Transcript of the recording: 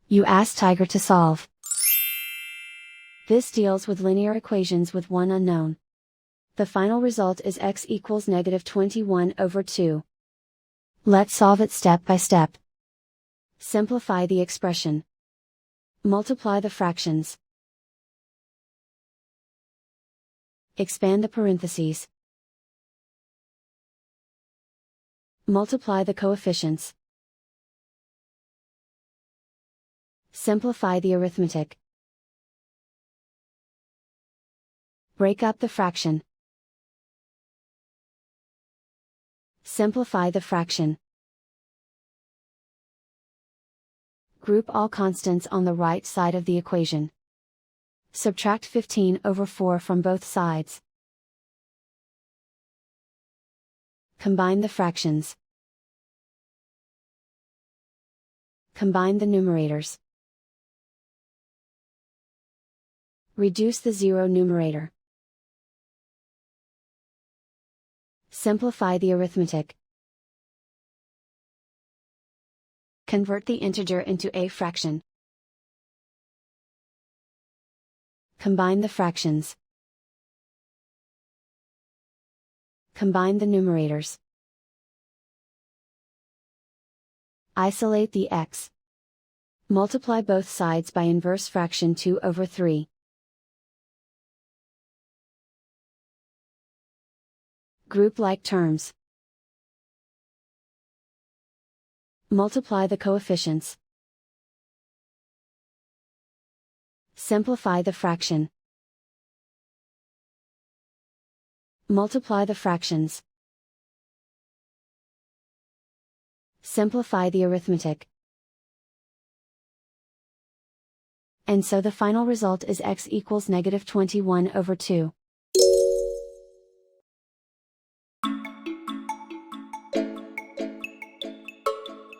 You ask Tiger to solve. This deals with linear equations with one unknown. The final result is x equals -21/2. Let's solve it step by step. Simplify the expression. Multiply the fractions. Expand the parentheses. Multiply the coefficients. Simplify the arithmetic. Break up the fraction. Simplify the fraction. Group all constants on the right side of the equation. Subtract 15/4 from both sides. Combine the fractions. Combine the numerators. Reduce the zero numerator. Simplify the arithmetic. Convert the integer into a fraction. Combine the fractions. Combine the numerators. Isolate the x. Multiply both sides by inverse fraction 2/3. Group like terms. Multiply the coefficients. Simplify the fraction. Multiply the fractions. Simplify the arithmetic. And so the final result is x equals -21/2.